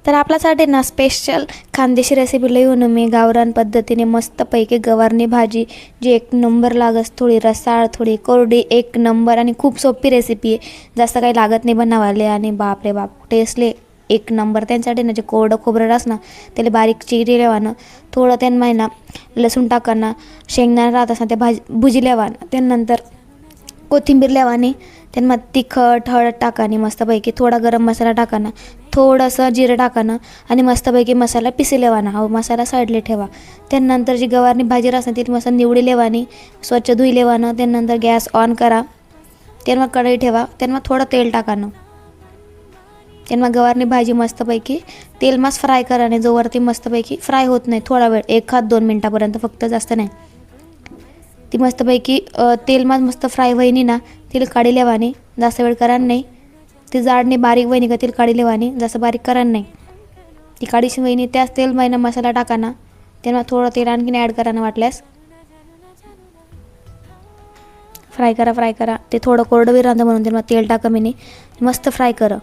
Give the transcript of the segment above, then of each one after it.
तर आपल्यासाठी ना स्पेशल खानदेशी रेसिपी लई म्हणून मी गावरान पद्धतीने मस्तपैकी गवारनी भाजी जी एक नंबर लागस, थोडी रसाळ थोडी कोरडी एक नंबर आणि खूप सोपी रेसिपी आहे. जास्त काही लागत नाही बनवायला आणि बाप रे बाप टेस्टले एक नंबर. त्यांच्यासाठी ना जे कोरडं खोबरं राहस ना त्याला बारीक चिरी लेवानं, थोडं त्यांना ना लसूण टाकाना, शेंगदाणा राहत असं ते भुजी लेवानं, त्यानंतर कोथिंबीर लेवानी, त्यांना तिखट हळद टाकानी मस्तपैकी, थोडा गरम मसाला टाकाना, थोडंसं जिरं टाकानं आणि मस्तपैकी मसाला पिसी लेवाना. हा मसाला साईडला ठेवा. त्यानंतर जी गवारनी भाजी राहते ती मस्त निवडी लेवानी, स्वच्छ धुई लेवानं. त्यानंतर गॅस ऑन करा, त्यांना कढई ठेवा, त्यांना थोडं तेल टाकानं, त्यांना गवारनी भाजी मस्तपैकी तेल मस्त फ्राय करा. आणि जोवरती मस्तपैकी फ्राय होत नाही थोडा वेळ 1-2 मिनटापर्यंत फक्त, जास्त नाही. ती मस्तपैकी तेल मस्त फ्राय व्हायनी ना तिला काढी लेवानी, जास्त वेळ करान नाही. ती जाडने बारीक वहिनी का तिला काढी लेवानी, जास्त बारीक करान नाही. ती काढीशी वहिनी त्याच तेल महिना मसाला टाकाना, त्यांना थोडं तेल आणखीन ॲड करायला वाटल्यास. फ्राय करा ते थोडं कोरडं बी राहतं म्हणून त्यांना तेल टाका मी मस्त फ्राय करा.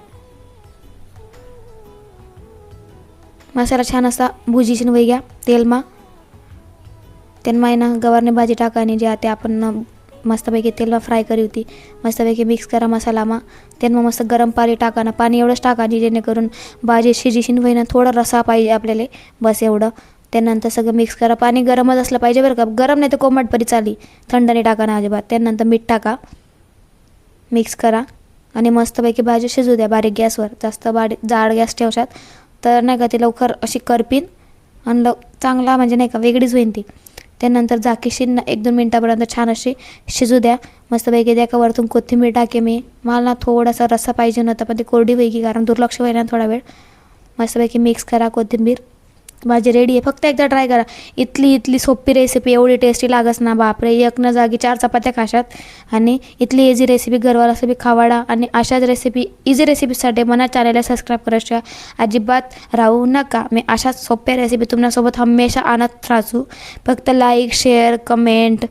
मसाला छान असा भुजीशीन वही घ्या तेलमा. त्यांना आहे ना गवारनी भाजी टाकानी जे ते आपण मस्तपैकी तेलमा फ्राय करी होती, मस्तपैकी मिक्स करा मसालामा. त्यांना मस्त गरम पाणी टाकाना, पाणी एवढंच टाकानी जेणेकरून भाजी शिजीशीन वहिना, थोडा रसा पाहिजे आपल्याला, बस एवढं. त्यानंतर सगळं मिक्स करा. पाणी गरमच असलं पाहिजे बरं का, गरम नाही तर कोमटपरी चाली, थंड नाही टाकाना अजिबात. त्यानंतर मीठ टाका, मिक्स करा आणि मस्तपैकी भाजी शिजू द्या बारीक गॅसवर. जास्त जाड गॅस ठेवशात तर नाही का ती लवकर अशी करपीन आणि चांगला म्हणजे नाही का वेगळीच होईन ती. त्यानंतर झाकीशीन 1-2 मिनटापर्यंत छान अशी शिजू द्या मस्तपैकी. द्या का वरतून कोथिंबीर टाके मी. मला ना थोडासा रस्सा पाहिजे नव्हता पण ती कोरडी वेगळी कारण दुर्लक्ष व्हायला थोडा वेळ. मस्तपैकी मिक्स करा कोथिंबीर. भाजी रेडी आहे, फक्त एकदा ट्राय करा. इतली सोपी रेसिपी, एवढी टेस्टी लागस ना बापरे, एक न जागी 4 चपात्या खाशात. आणि इतली इझी रेसिपी घरवाला सगळी खावाडा. आणि अशाच रेसिपी इझी रेसिपीसाठी मला चॅनलला सबस्क्राईब करायच्या अजिबात राहू नका. मी अशाच सोप्या रेसिपी तुमच्यासोबत हमेशा आणत राहू. फक्त लाईक शेअर कमेंट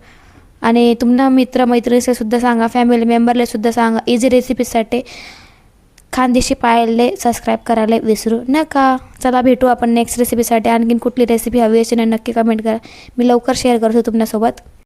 आणि तुमच्या मित्रमैत्रिणीला सुद्धा सांगा, फॅमिली मेंबरला सुद्धा सांगा. इझी रेसिपीसाठी खानदेशी पायलले सबस्क्राईब करायला विसरू नका. चला भेटू आपण नेक्स्ट रेसिपीसाठी. आणखीन कुठली रेसिपी हवी असेल नक्की कमेंट करा, मी लवकर शेअर करतो तुमच्यासोबत.